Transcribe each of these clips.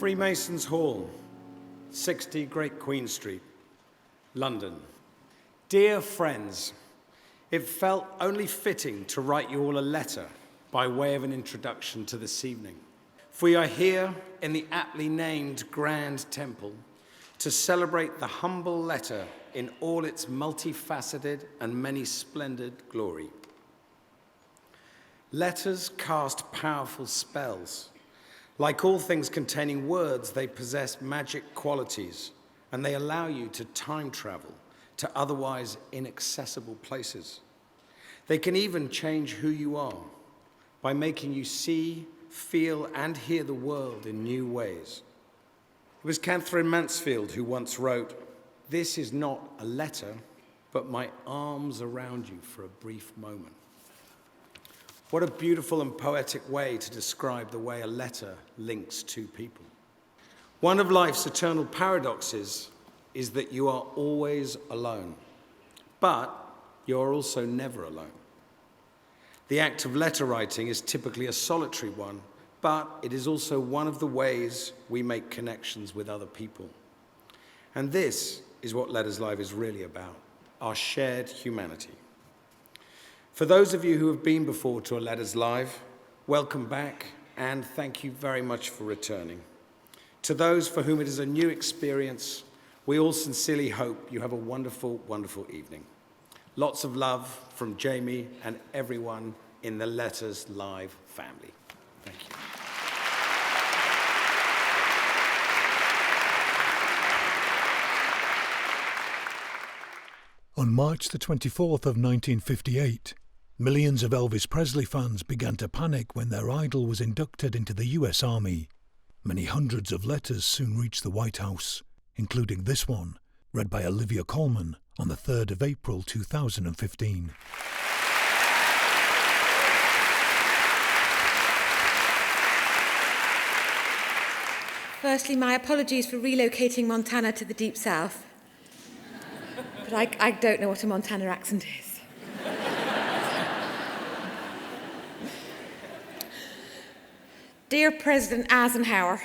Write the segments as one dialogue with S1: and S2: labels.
S1: Freemasons Hall, 60 Great Queen Street, London. Dear friends, it felt only fitting to write you all a letter by way of an introduction to this evening. For we are here in the aptly named Grand Temple to celebrate the humble letter in all its multifaceted and many-splendid glory. Letters cast powerful spells. Like all things containing words, they possess magic qualities, and they allow you to time travel to otherwise inaccessible places. They can even change who you are by making you see, feel, and hear the world in new ways. It was Catherine Mansfield who once wrote, "This is not a letter, but my arms around you for a brief moment." What a beautiful and poetic way to describe the way a letter links two people. One of life's eternal paradoxes is that you are always alone, but you are also never alone. The act of letter writing is typically a solitary one, but it is also one of the ways we make connections with other people. And this is what Letters Live is really about, our shared humanity. For those of you who have been before to a Letters Live, welcome back, and thank you very much for returning. To those for whom it is a new experience, we all sincerely hope you have a wonderful, wonderful evening. Lots of love from Jamie and everyone in the Letters Live family. Thank you.
S2: On March the 24th of 1958, millions of Elvis Presley fans began to panic when their idol was inducted into the US Army. Many hundreds of letters soon reached the White House, including this one, read by Olivia Colman on the 3rd of April 2015.
S3: Firstly, my apologies for relocating Montana to the Deep South. But I don't know what a Montana accent is. Dear President Eisenhower,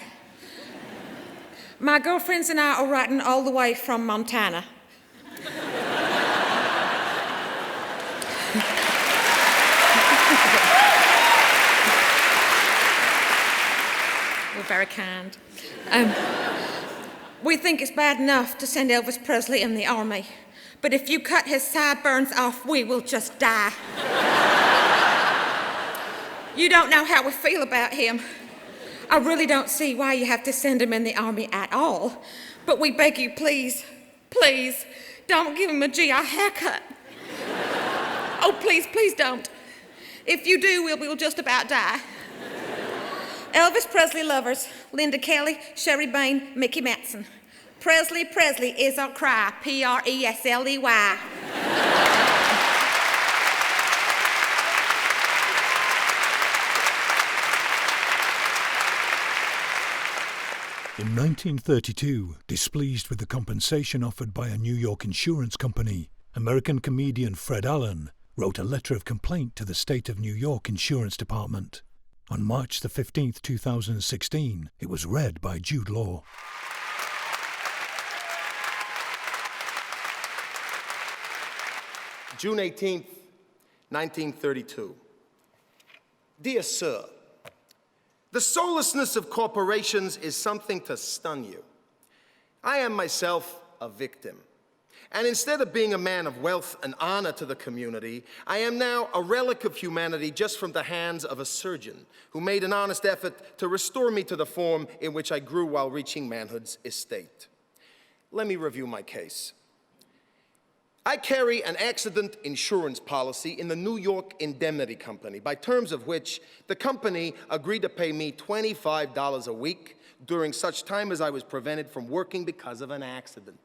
S3: my girlfriends and I are writing all the way from Montana. You're very kind. We think it's bad enough to send Elvis Presley in the army, but if you cut his sideburns off, we will just die. You don't know how we feel about him. I really don't see why you have to send him in the army at all, but we beg you, please, please, don't give him a GI haircut. Oh, please, please don't. If you do, we'll just about die. Elvis Presley lovers, Linda Kelly, Sherry Bain, Mickey Matson. Presley, Presley is our cry, Presley.
S2: In 1932, displeased with the compensation offered by a New York insurance company, American comedian Fred Allen wrote a letter of complaint to the State of New York Insurance Department. On March the 15th, 2016, it was read by Jude Law.
S4: June 18th, 1932. Dear Sir, the soullessness of corporations is something to stun you. I am myself a victim. And instead of being a man of wealth and honor to the community, I am now a relic of humanity just from the hands of a surgeon who made an honest effort to restore me to the form in which I grew while reaching manhood's estate. Let me review my case. I carry an accident insurance policy in the New York Indemnity Company, by terms of which the company agreed to pay me $25 a week during such time as I was prevented from working because of an accident.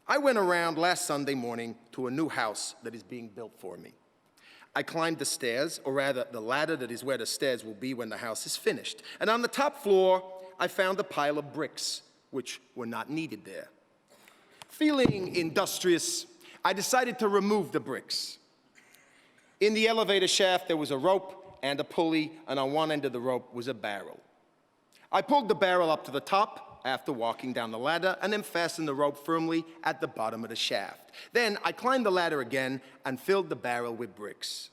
S4: I went around last Sunday morning to a new house that is being built for me. I climbed the stairs, or rather the ladder that is where the stairs will be when the house is finished. And on the top floor, I found a pile of bricks, which were not needed there. Feeling industrious, I decided to remove the bricks. In the elevator shaft, there was a rope and a pulley, and on one end of the rope was a barrel. I pulled the barrel up to the top after walking down the ladder and then fastened the rope firmly at the bottom of the shaft. Then I climbed the ladder again and filled the barrel with bricks.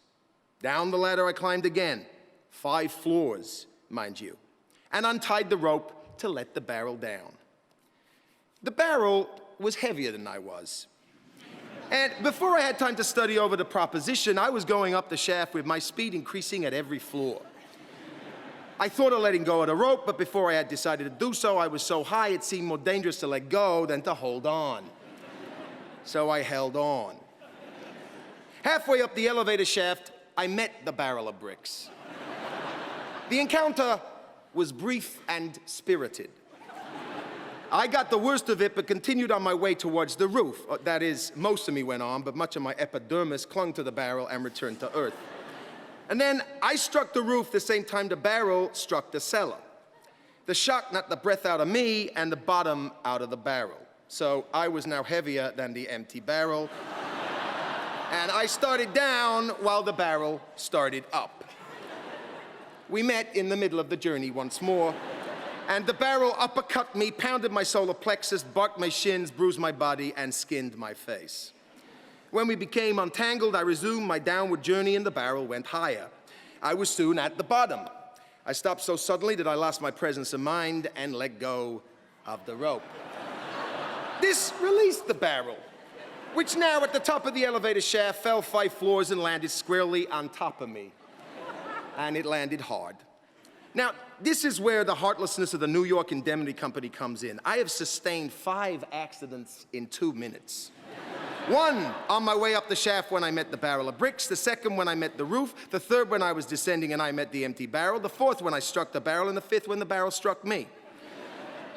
S4: Down the ladder I climbed again, 5 floors, mind you, and untied the rope to let the barrel down. The barrel was heavier than I was. And before I had time to study over the proposition, I was going up the shaft with my speed increasing at every floor. I thought of letting go of the rope, but before I had decided to do so, I was so high it seemed more dangerous to let go than to hold on. So I held on. Halfway up the elevator shaft, I met the barrel of bricks. The encounter was brief and spirited. I got the worst of it, but continued on my way towards the roof. That is, most of me went on, but much of my epidermis clung to the barrel and returned to earth. And then I struck the roof the same time the barrel struck the cellar. The shock knocked the breath out of me and the bottom out of the barrel. So I was now heavier than the empty barrel. And I started down while the barrel started up. We met in the middle of the journey once more, and the barrel uppercut me, pounded my solar plexus, barked my shins, bruised my body, and skinned my face. When we became untangled, I resumed my downward journey, and the barrel went higher. I was soon at the bottom. I stopped so suddenly that I lost my presence of mind and let go of the rope. This released the barrel, which now at the top of the elevator shaft fell 5 floors and landed squarely on top of me. And it landed hard. Now, this is where the heartlessness of the New York Indemnity Company comes in. I have sustained 5 accidents in 2 minutes. 1 on my way up the shaft when I met the barrel of bricks, the 2nd when I met the roof, the 3rd when I was descending and I met the empty barrel, the 4th when I struck the barrel, and the 5th when the barrel struck me.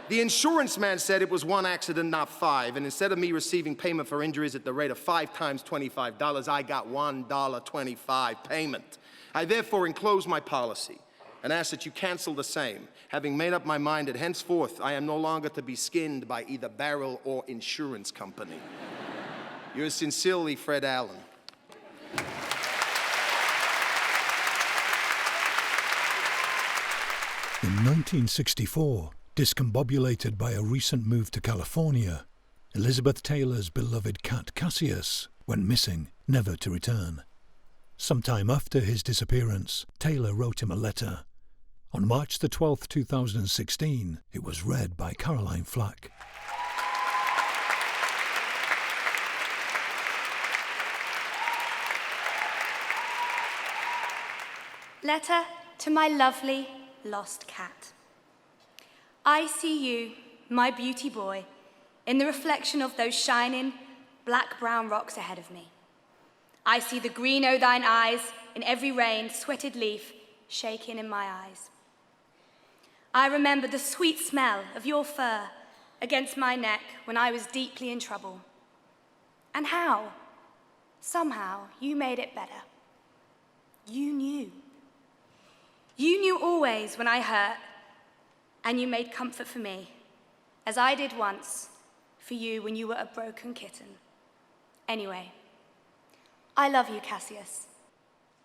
S4: The insurance man said it was 1 accident, not 5, and instead of me receiving payment for injuries at the rate of 5 times $25, I got $1.25 payment. I therefore enclose my policy and ask that you cancel the same, having made up my mind that henceforth I am no longer to be skinned by either barrel or insurance company. Yours sincerely, Fred Allen.
S2: In 1964, discombobulated by a recent move to California, Elizabeth Taylor's beloved cat Cassius went missing, never to return. Sometime after his disappearance, Taylor wrote him a letter. On March the 12th, 2016, it was read by Caroline Flack.
S5: Letter to my lovely lost cat. I see you, my beauty boy, in the reflection of those shining black-brown rocks ahead of me. I see the green o' thine eyes in every rain, sweated leaf shaking in my eyes. I remember the sweet smell of your fur against my neck when I was deeply in trouble. And how, somehow, you made it better. You knew. You knew always when I hurt, and you made comfort for me, as I did once for you when you were a broken kitten. Anyway, I love you, Cassius,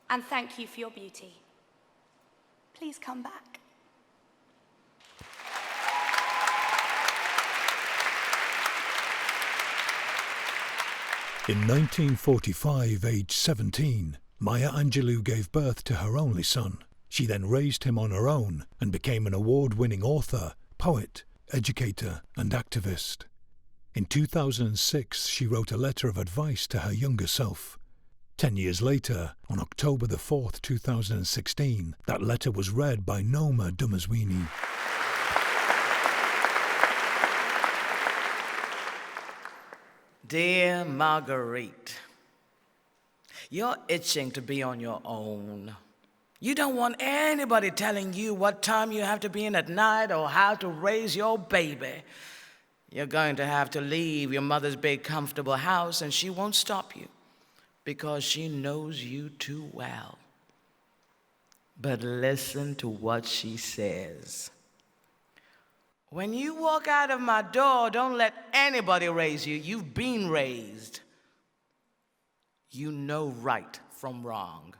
S5: and thank you for your beauty. Please come back.
S2: In 1945, aged 17, Maya Angelou gave birth to her only son. She then raised him on her own and became an award-winning author, poet, educator, and activist. In 2006, she wrote a letter of advice to her younger self. 10 years later, on October the 4th, 2016, that letter was read by Noma Dumazwini.
S6: Dear Marguerite, you're itching to be on your own. You don't want anybody telling you what time you have to be in at night or how to raise your baby. You're going to have to leave your mother's big, comfortable house, and she won't stop you because she knows you too well. But listen to what she says. When you walk out of my door, don't let anybody raise you. You've been raised. You know right from wrong.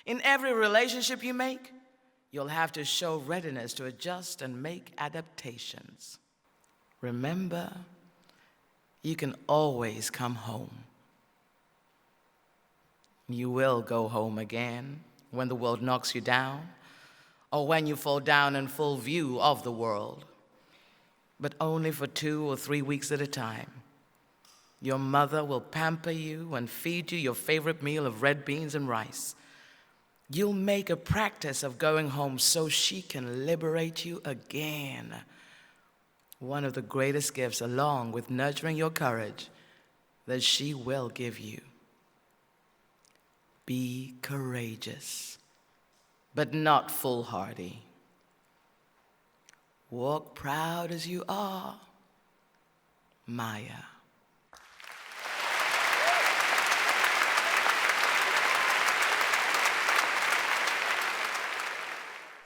S6: In every relationship you make, you'll have to show readiness to adjust and make adaptations. Remember, you can always come home. You will go home again when the world knocks you down, or when you fall down in full view of the world, but only for 2 or 3 weeks at a time. Your mother will pamper you and feed you your favorite meal of red beans and rice. You'll make a practice of going home so she can liberate you again. One of the greatest gifts, along with nurturing your courage, that she will give you. Be courageous, but not foolhardy. Walk proud as you are, Maya.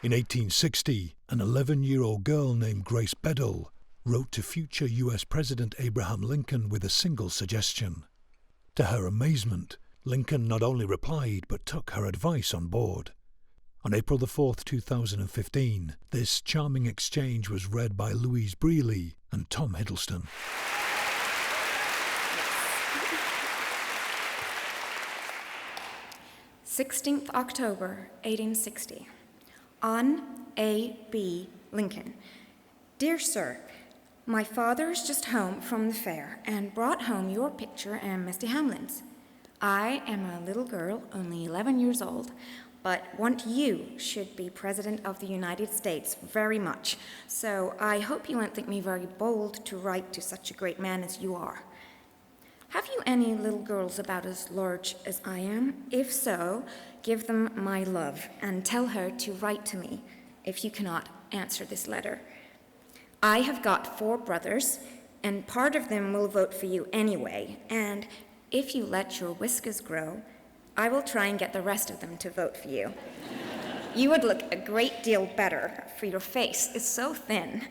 S2: In 1860, an 11-year-old girl named Grace Bedell wrote to future U.S. President Abraham Lincoln with a single suggestion. To her amazement, Lincoln not only replied but took her advice on board. On April 4, 2015, this charming exchange was read by Louise Brealey and Tom Hiddleston.
S3: 16th October, 1860. On A.B. Lincoln. Dear Sir, my father's just home from the fair and brought home your picture and Misty Hamlin's. I am a little girl, only 11 years old, but want you should be President of the United States very much, so I hope you won't think me very bold to write to such a great man as you are. Have you any little girls about as large as I am? If so, give them my love and tell her to write to me if you cannot answer this letter. I have got 4 brothers, and part of them will vote for you anyway, and if you let your whiskers grow, I will try and get the rest of them to vote for you. You would look a great deal better, for your face is so thin.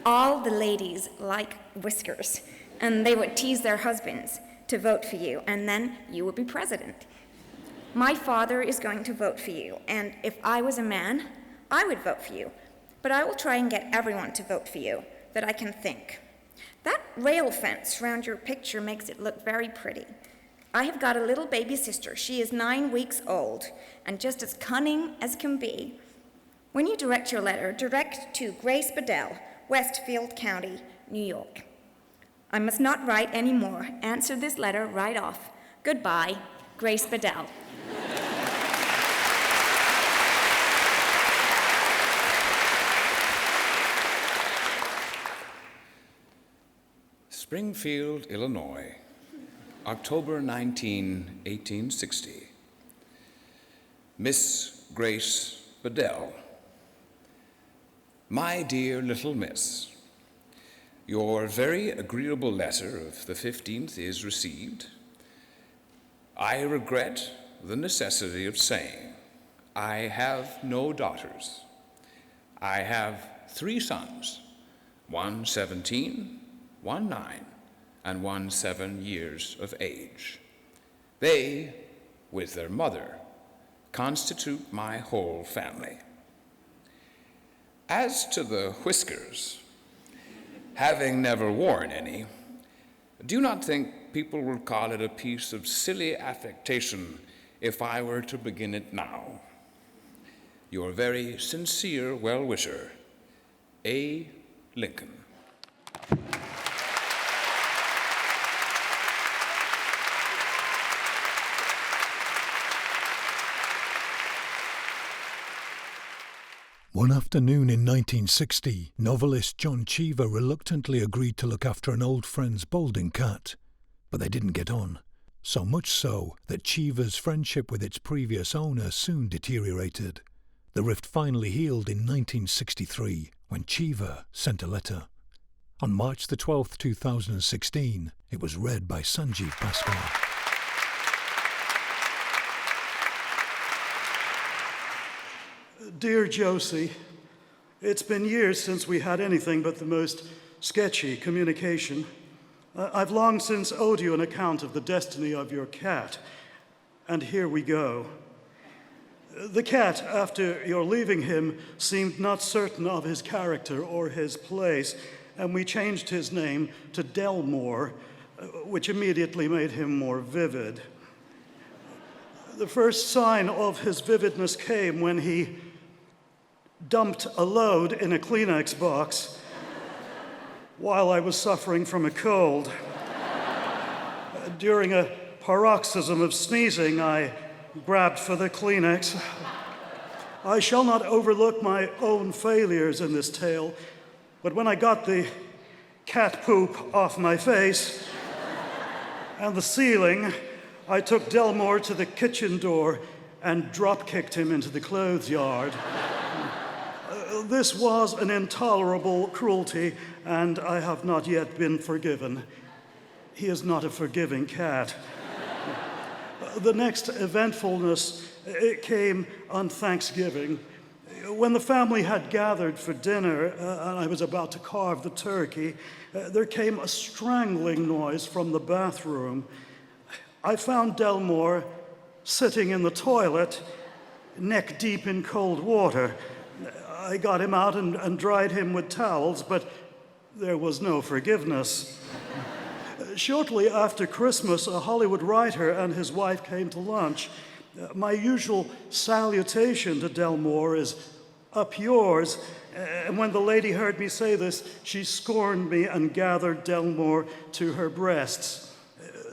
S3: All the ladies like whiskers, and they would tease their husbands to vote for you, and then you would be president. My father is going to vote for you, and if I was a man, I would vote for you. But I will try and get everyone to vote for you that I can think. That rail fence around your picture makes it look very pretty. I have got a little baby sister. She is 9 weeks old and just as cunning as can be. When you direct your letter, direct to Grace Bedell, Westfield County, New York. I must not write any more. Answer this letter right off. Goodbye, Grace Bedell.
S7: Springfield, Illinois, October 19, 1860. Miss Grace Bedell. My dear little miss, your very agreeable letter of the 15th is received. I regret the necessity of saying I have no daughters. I have 3 sons, one 17, one 9, and one 7 years of age. They, with their mother, constitute my whole family. As to the whiskers, having never worn any, do not think people will call it a piece of silly affectation if I were to begin it now. Your very sincere well-wisher, A. Lincoln.
S2: One afternoon in 1960, novelist John Cheever reluctantly agreed to look after an old friend's balding cat, but they didn't get on. So much so that Cheever's friendship with its previous owner soon deteriorated. The rift finally healed in 1963 when Cheever sent a letter. On March the 12th, 2016, it was read by Sanjeev Bhaskar.
S8: Dear Josie, it's been years since we had anything but the most sketchy communication. I've long since owed you an account of the destiny of your cat, and here we go. The cat, after your leaving him, seemed not certain of his character or his place, and we changed his name to Delmore, which immediately made him more vivid. The first sign of his vividness came when he dumped a load in a Kleenex box while I was suffering from a cold. During a paroxysm of sneezing, I grabbed for the Kleenex. I shall not overlook my own failures in this tale, but when I got the cat poop off my face and the ceiling, I took Delmore to the kitchen door and drop-kicked him into the clothes yard. This was an intolerable cruelty, and I have not yet been forgiven. He is not a forgiving cat. The next eventfulness came on Thanksgiving. When the family had gathered for dinner and I was about to carve the turkey, there came a strangling noise from the bathroom. I found Delmore sitting in the toilet, neck deep in cold water. I got him out and dried him with towels, but there was no forgiveness. Shortly after Christmas, a Hollywood writer and his wife came to lunch. My usual salutation to Delmore is, "Up yours." And when the lady heard me say this, she scorned me and gathered Delmore to her breasts.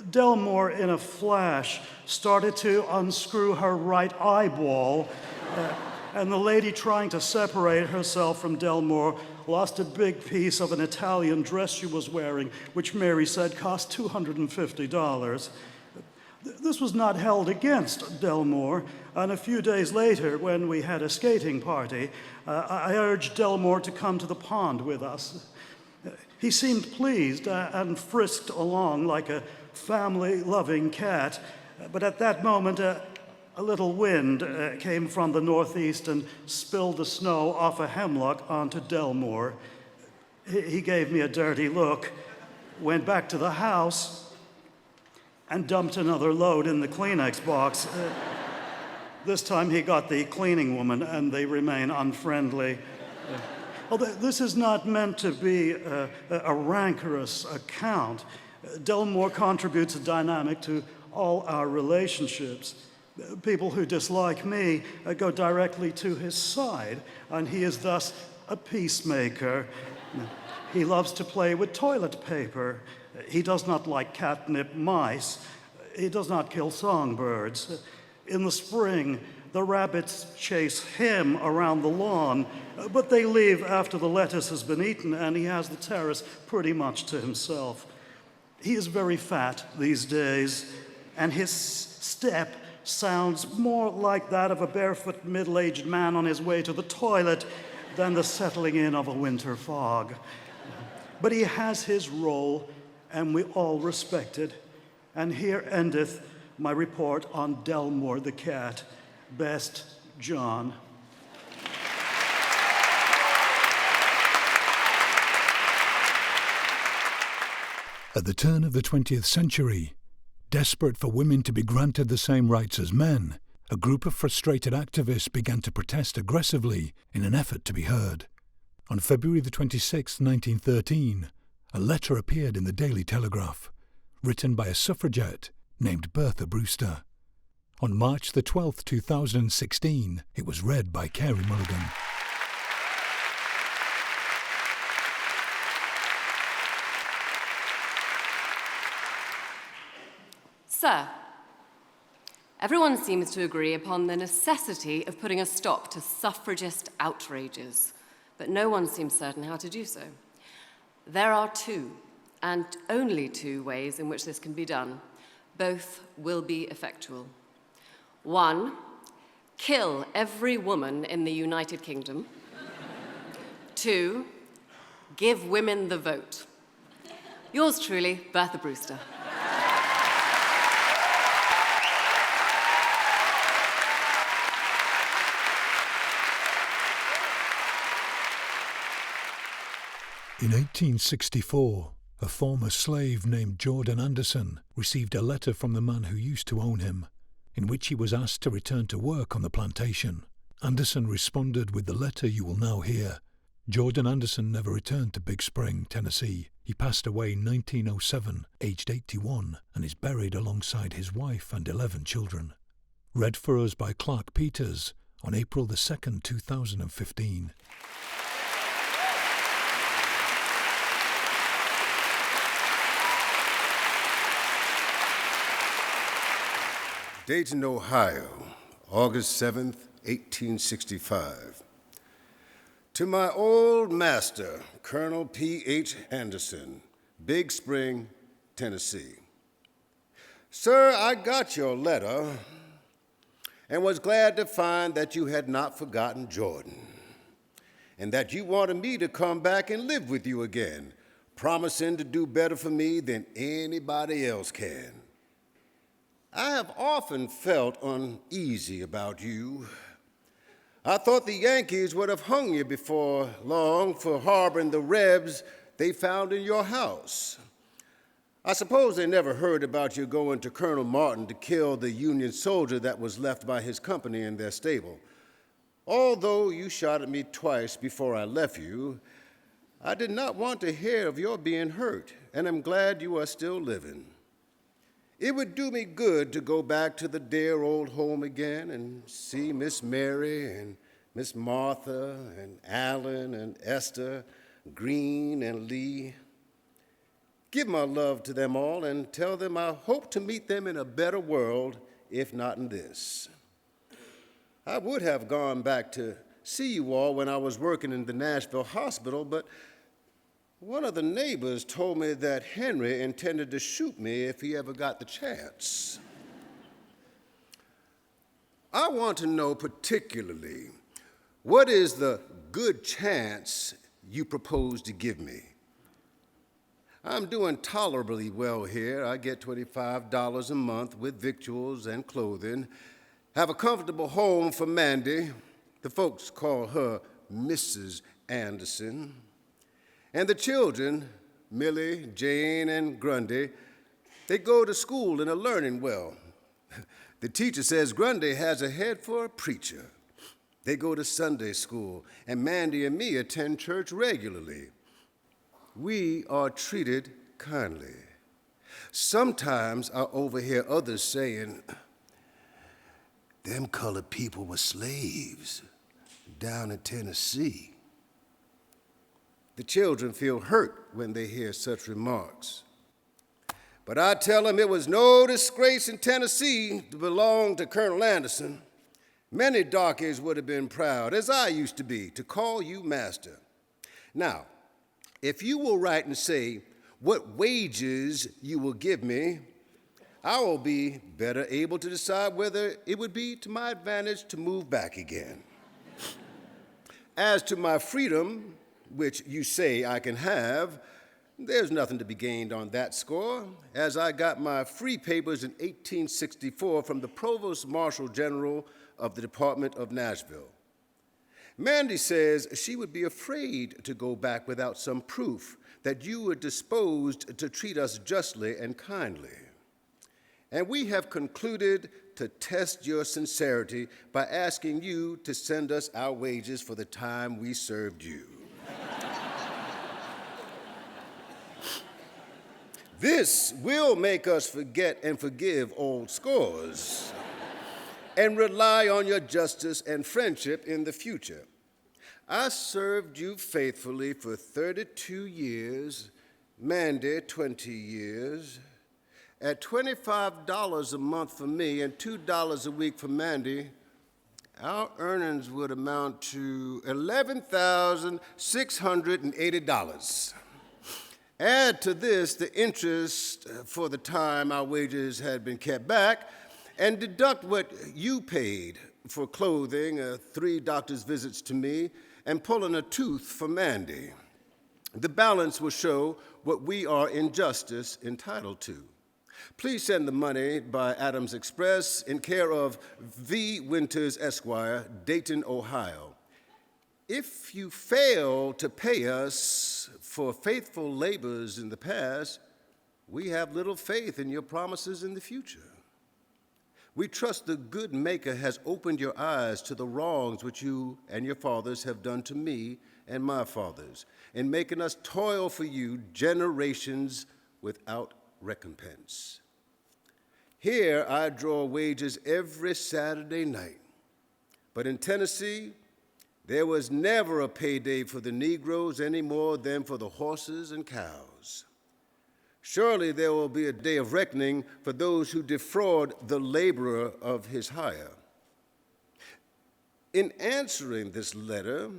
S8: Delmore, in a flash, started to unscrew her right eyeball, and the lady, trying to separate herself from Delmore, lost a big piece of an Italian dress she was wearing, which Mary said cost $250. This was not held against Delmore, and a few days later, when we had a skating party, I urged Delmore to come to the pond with us. He seemed pleased and frisked along like a family-loving cat, but at that moment, a little wind came from the northeast and spilled the snow off a hemlock onto Delmore. He gave me a dirty look, went back to the house, and dumped another load in the Kleenex box. This time he got the cleaning woman, and they remain unfriendly. This is not meant to be a rancorous account. Delmore contributes a dynamic to all our relationships. People who dislike me go directly to his side, and he is thus a peacemaker. He loves to play with toilet paper. He does not like catnip mice. He does not kill songbirds. In the spring, the rabbits chase him around the lawn, but they leave after the lettuce has been eaten, and he has the terrace pretty much to himself. He is very fat these days, and his step sounds more like that of a barefoot middle-aged man on his way to the toilet than the settling in of a winter fog. But he has his role, and we all respect it. And here endeth my report on Delmore the cat. Best, John.
S2: At the turn of the 20th century, desperate for women to be granted the same rights as men, a group of frustrated activists began to protest aggressively in an effort to be heard. On February the 26th, 1913, a letter appeared in the Daily Telegraph, written by a suffragette named Bertha Brewster. On March the 12th, 2016, it was read by Carey Mulligan.
S9: Sir, everyone seems to agree upon the necessity of putting a stop to suffragist outrages, but no one seems certain how to do so. There are two, and only two, ways in which this can be done. Both will be effectual. One, kill every woman in the United Kingdom. Two, give women the vote. Yours truly, Bertha Brewster.
S2: In 1864, a former slave named Jordan Anderson received a letter from the man who used to own him. in which he was asked to return to work on the plantation. Anderson responded with the letter you will now hear. Jordan Anderson never returned to Big Spring, Tennessee. He passed away in 1907, aged 81, and is buried alongside his wife and 11 children. Read for us by Clarke Peters on April the 2nd, 2015.
S10: Dayton, Ohio, August 7th, 1865. To my old master, Colonel P.H. Anderson, Big Spring, Tennessee. Sir, I got your letter and was glad to find that you had not forgotten Jordan and that you wanted me to come back and live with you again, promising to do better for me than anybody else can. I have often felt uneasy about you. I thought the Yankees would have hung you before long for harboring the Rebs they found in your house. I suppose they never heard about you going to Colonel Martin to kill the Union soldier that was left by his company in their stable. Although you shot at me twice before I left you, I did not want to hear of your being hurt, and am glad you are still living. It would do me good to go back to the dear old home again and see Miss Mary and Miss Martha and Alan and Esther, Green and Lee. Give my love to them all and tell them I hope to meet them in a better world, if not in this. I would have gone back to see you all when I was working in the Nashville hospital, but one of the neighbors told me that Henry intended to shoot me if he ever got the chance. I want to know particularly, what is the good chance you propose to give me? I'm doing tolerably well here. I get $25 a month with victuals and clothing, have a comfortable home for Mandy. The folks call her Mrs. Anderson. And the children, Millie, Jane, and Grundy, they go to school and are learning well. The teacher says Grundy has a head for a preacher. They go to Sunday school, and Mandy and me attend church regularly. We are treated kindly. Sometimes I overhear others saying, them colored people were slaves down in Tennessee. The children feel hurt when they hear such remarks. But I tell them it was no disgrace in Tennessee to belong to Colonel Anderson. Many darkies would have been proud, as I used to be, to call you master. Now, if you will write and say what wages you will give me, I will be better able to decide whether it would be to my advantage to move back again. As to my freedom, which you say I can have, there's nothing to be gained on that score, as I got my free papers in 1864 from the Provost Marshal General of the Department of Nashville. Mandy says she would be afraid to go back without some proof that you were disposed to treat us justly and kindly. And we have concluded to test your sincerity by asking you to send us our wages for the time we served you. This will make us forget and forgive old scores and rely on your justice and friendship in the future. I served you faithfully for 32 years, Mandy 20 years. At $25 a month for me and $2 a week for Mandy, our earnings would amount to $11,680. Add to this the interest for the time our wages had been kept back, and deduct what you paid for clothing, 3 doctor's visits to me, and pulling a tooth for Mandy. The balance will show what we are in justice entitled to. Please send the money by Adams Express in care of V. Winters, Esquire, Dayton, Ohio. If you fail to pay us for faithful labors in the past, we have little faith in your promises in the future. We trust the good Maker has opened your eyes to the wrongs which you and your fathers have done to me and my fathers, in making us toil for you generations without recompense. Here I draw wages every Saturday night, but in Tennessee, there was never a payday for the Negroes any more than for the horses and cows. Surely there will be a day of reckoning for those who defraud the laborer of his hire. In answering this letter,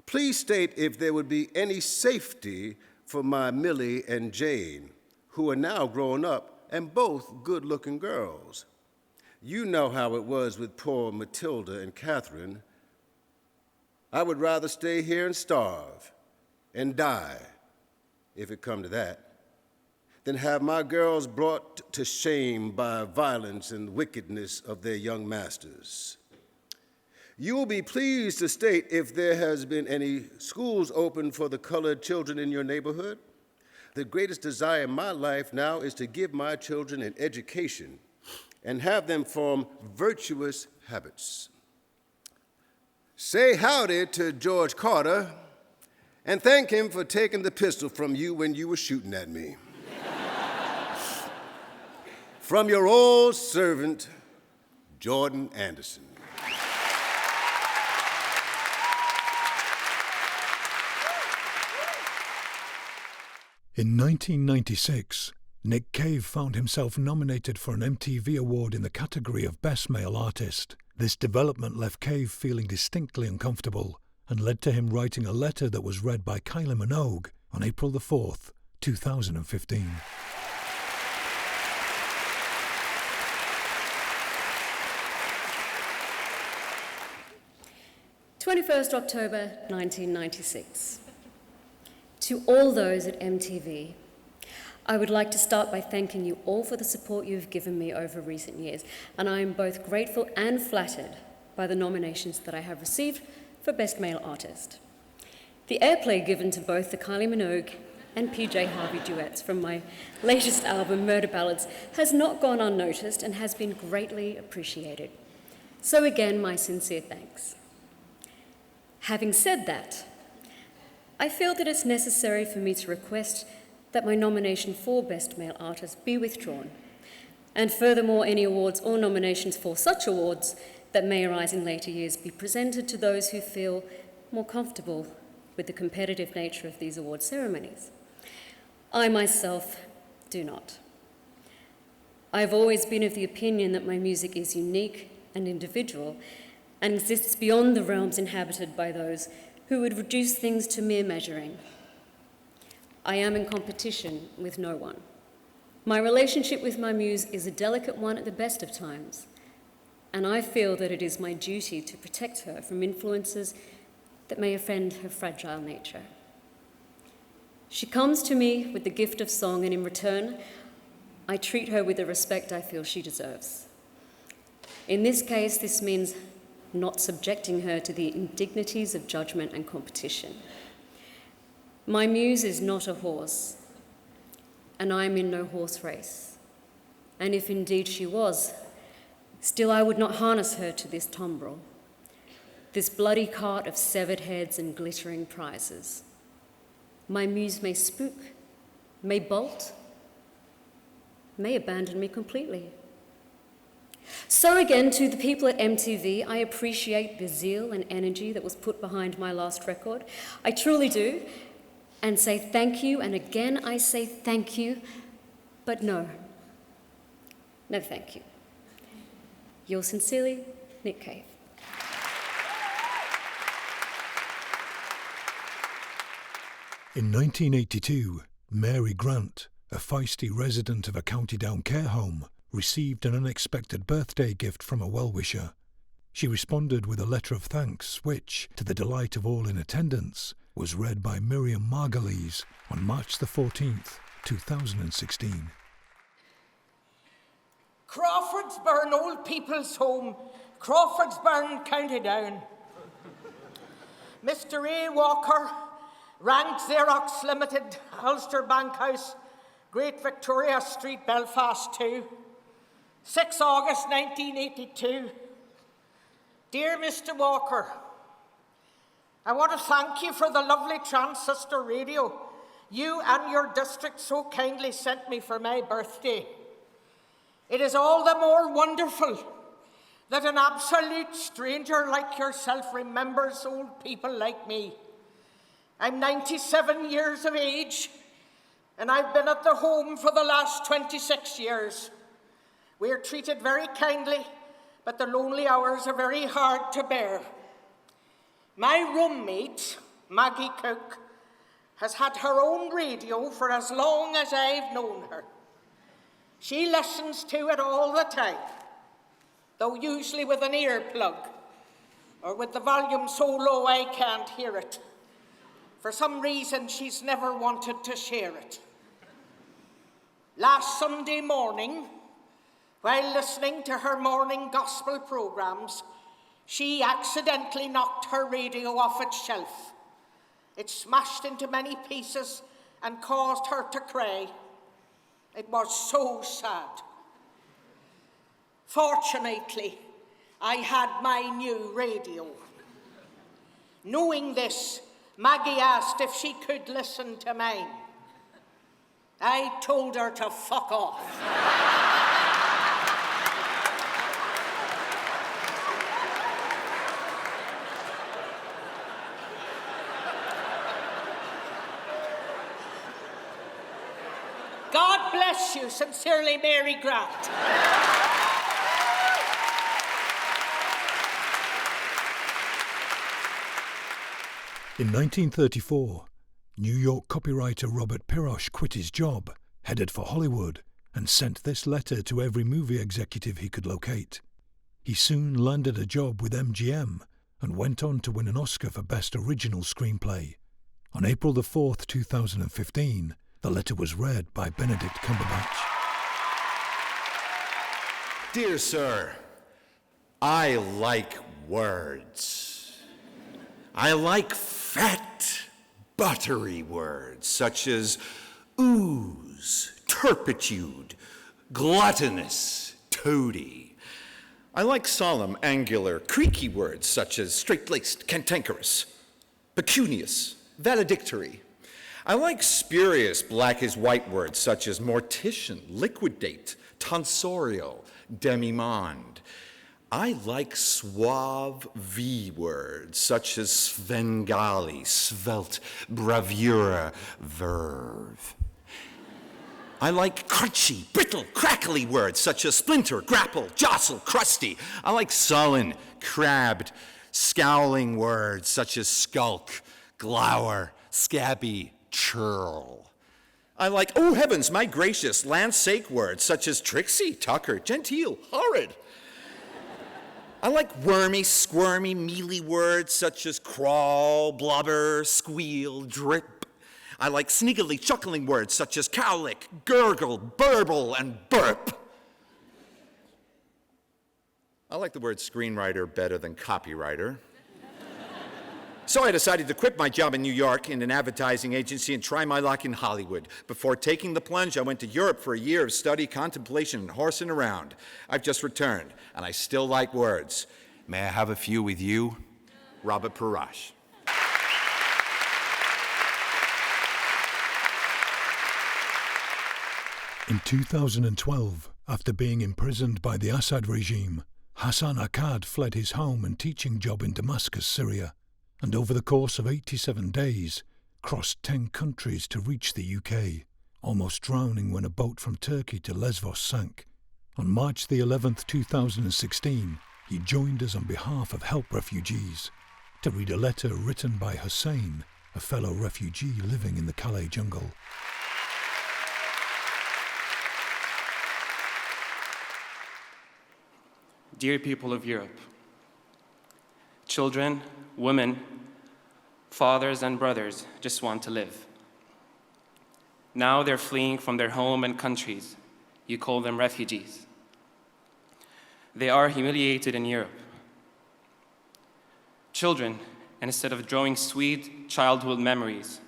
S10: please state if there would be any safety for my Millie and Jane, who are now grown up and both good-looking girls. You know how it was with poor Matilda and Catherine. I would rather stay here and starve and die, if it come to that, than have my girls brought to shame by violence and wickedness of their young masters. You will be pleased to state if there has been any schools open for the colored children in your neighborhood. The greatest desire in my life now is to give my children an education and have them form virtuous habits. Say howdy to George Carter and thank him for taking the pistol from you when you were shooting at me. From your old servant, Jordan Anderson.
S2: In 1996, Nick Cave found himself nominated for an MTV Award in the category of Best Male Artist. This development left Cave feeling distinctly uncomfortable and led to him writing a letter that was read by Kylie Minogue on April 4th, 2015.
S9: 21st October 1996. To all those at MTV, I would like to start by thanking you all for the support you've given me over recent years, and I am both grateful and flattered by the nominations that I have received for Best Male Artist. The airplay given to both the Kylie Minogue and PJ Harvey duets from my latest album, Murder Ballads, has not gone unnoticed and has been greatly appreciated. So again, my sincere thanks. Having said that, I feel that it's necessary for me to request that my nomination for Best Male Artist be withdrawn, and furthermore, any awards or nominations for such awards that may arise in later years be presented to those who feel more comfortable with the competitive nature of these award ceremonies. I myself do not. I've always been of the opinion that my music is unique and individual and exists beyond the realms inhabited by those who would reduce things to mere measuring. I am in competition with no one. My relationship with my muse is a delicate one at the best of times, and I feel that it is my duty to protect her from influences that may offend her fragile nature. She comes to me with the gift of song, and in return, I treat her with the respect I feel she deserves. In this case, this means not subjecting her to the indignities of judgment and competition. My muse is not a horse, and I am in no horse race. And if indeed she was, still I would not harness her to this tumbril, this bloody cart of severed heads and glittering prizes. My muse may spook, may bolt, may abandon me completely. So again, to the people at MTV, I appreciate the zeal and energy that was put behind my last record. I truly do, and say thank you, and again I say thank you, but no thank you. Yours sincerely, Nick Cave.
S2: In 1982, Mary Grant, a feisty resident of a County Down care home, received an unexpected birthday gift from a well-wisher. She responded with a letter of thanks, which, to the delight of all in attendance, was read by Miriam Margolyes on March the 14th, 2016.
S11: Crawfordsburn Old People's Home, Crawfordsburn, County Down. Mr. A. Walker, Rank Xerox Limited, Ulster Bank House, Great Victoria Street, Belfast 2. 6 August 1982. Dear Mr. Walker, I want to thank you for the lovely transistor radio you and your district so kindly sent me for my birthday. It is all the more wonderful that an absolute stranger like yourself remembers old people like me. I'm 97 years of age, and I've been at the home for the last 26 years. We are treated very kindly, but the lonely hours are very hard to bear. My roommate, Maggie Cook, has had her own radio for as long as I've known her. She listens to it all the time, though usually with an earplug, or with the volume so low I can't hear it. For some reason, she's never wanted to share it. Last Sunday morning, while listening to her morning gospel programs, she accidentally knocked her radio off its shelf. It smashed into many pieces and caused her to cry. It was so sad. Fortunately, I had my new radio. Knowing this, Maggie asked if she could listen to mine. I told her to fuck off. God bless you. Sincerely, Mary Grant.
S2: In 1934, New York copywriter Robert Pirosh quit his job, headed for Hollywood, and sent this letter to every movie executive he could locate. He soon landed a job with MGM and went on to win an Oscar for Best Original Screenplay. On April 4th, 2015, the letter was read by Benedict Cumberbatch.
S12: Dear sir, I like words. I like fat, buttery words such as ooze, turpitude, gluttonous, toady. I like solemn, angular, creaky words such as straight-laced, cantankerous, pecunious, valedictory. I like spurious, black-as-white words such as mortician, liquidate, tonsorial, demimonde. I like suave V words such as Svengali, svelte, bravura, verve. I like crunchy, brittle, crackly words such as splinter, grapple, jostle, crusty. I like sullen, crabbed, scowling words such as skulk, glower, scabby, churl. I like, oh heavens, my gracious, land's sake words such as tricksy, tucker, genteel, horrid. I like wormy, squirmy, mealy words such as crawl, blubber, squeal, drip. I like sneakily chuckling words such as cowlick, gurgle, burble, and burp. I like the word screenwriter better than copywriter. So I decided to quit my job in New York in an advertising agency and try my luck in Hollywood. Before taking the plunge, I went to Europe for a year of study, contemplation, and horsing around. I've just returned, and I still like words. May I have a few with you? Robert Pirosh.
S2: In 2012, after being imprisoned by the Assad regime, Hassan Akkad fled his home and teaching job in Damascus, Syria, and over the course of 87 days, crossed 10 countries to reach the UK, almost drowning when a boat from Turkey to Lesvos sank. On March the 11th, 2016, he joined us on behalf of Help Refugees to read a letter written by Hussein, a fellow refugee living in the Calais jungle.
S13: Dear people of Europe, children, women, fathers, and brothers just want to live. Now they're fleeing from their home and countries. You call them refugees. They are humiliated in Europe. Children, instead of drawing sweet childhood memories,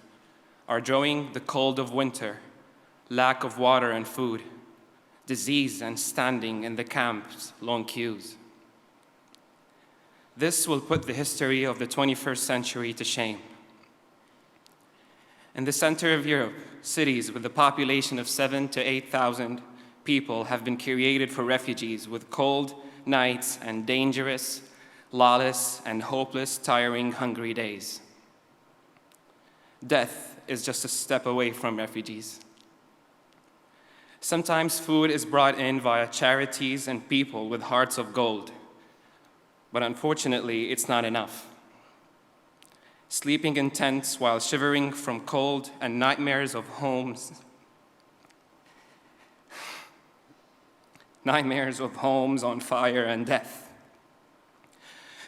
S13: are drawing the cold of winter, lack of water and food, disease, and standing in the camp's long queues. This will put the history of the 21st century to shame. In the center of Europe, cities with a population of 7,000 to 8,000 people have been created for refugees with cold nights and dangerous, lawless, and hopeless, tiring, hungry days. Death is just a step away from refugees. Sometimes food is brought in via charities and people with hearts of gold, but unfortunately, it's not enough. Sleeping in tents while shivering from cold and nightmares of homes on fire and death.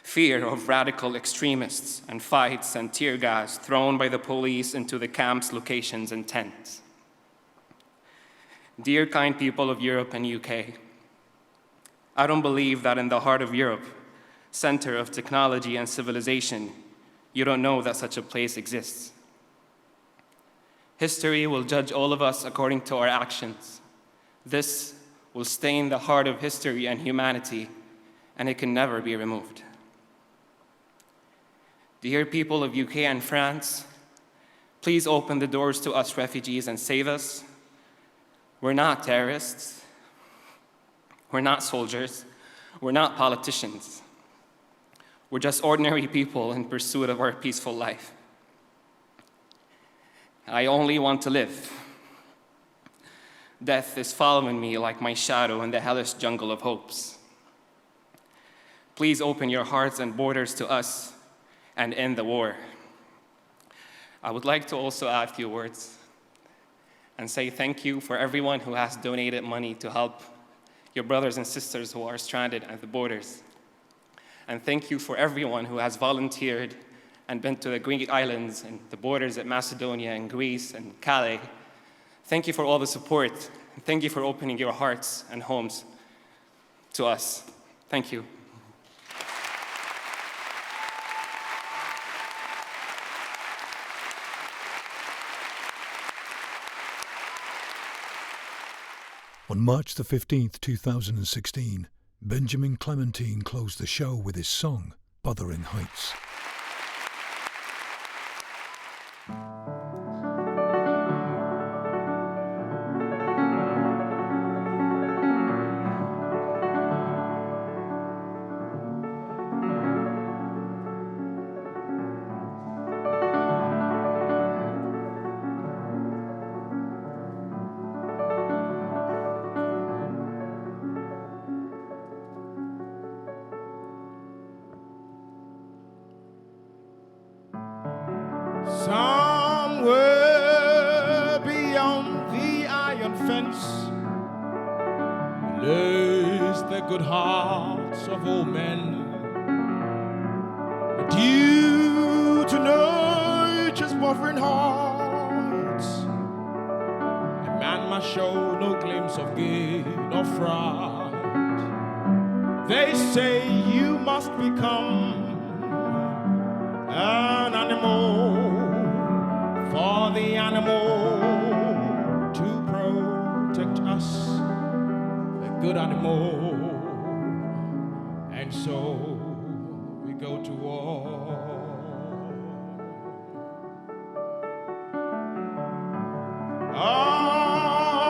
S13: Fear of radical extremists and fights and tear gas thrown by the police into the camp's locations and tents. Dear kind people of Europe and UK, I don't believe that in the heart of Europe, center of technology and civilization, you don't know that such a place exists. History will judge all of us according to our actions. This will stain the heart of history and humanity, and it can never be removed. Dear people of UK and France, please open the doors to us refugees and save us. We're not terrorists. We're not soldiers. We're not politicians. We're just ordinary people in pursuit of our peaceful life. I only want to live. Death is following me like my shadow in the hellish jungle of hopes. Please open your hearts and borders to us and end the war. I would like to also add a few words and say thank you for everyone who has donated money to help your brothers and sisters who are stranded at the borders. And thank you for everyone who has volunteered and been to the Greek islands and the borders at Macedonia and Greece and Kylie. Thank you for all the support. And thank you for opening your hearts and homes to us. Thank you.
S2: On March the 15th, 2016, Benjamin Clementine closed the show with his song, Bothering Heights.
S14: Somewhere beyond the iron fence lays the good hearts of all men. Due to nature's buffering hearts, a man must show no glimpse of gain or fright. They say you must become an animal for the animal to protect us, the good animal. And so we go to war. I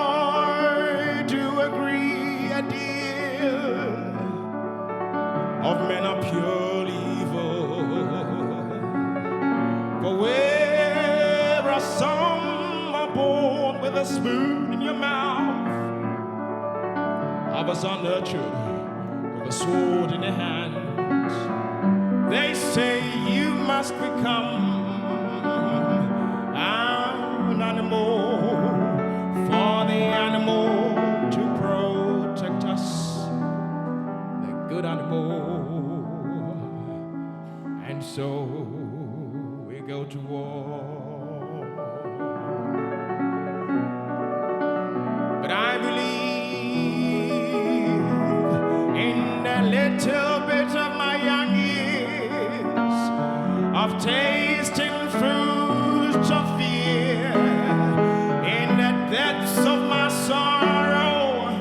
S14: do agree a deal of men are purely evil, but whereas some are born with a spoon in your mouth, others are nurtured with a sword in their hands. They say you must become an animal for the animal to protect us, the good animal. And so we go to war. But I believe in a little bit of my young years of tasting fruits of fear, in the depths of my sorrow,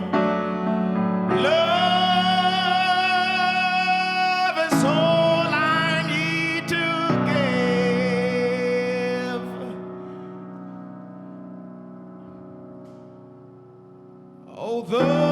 S14: Although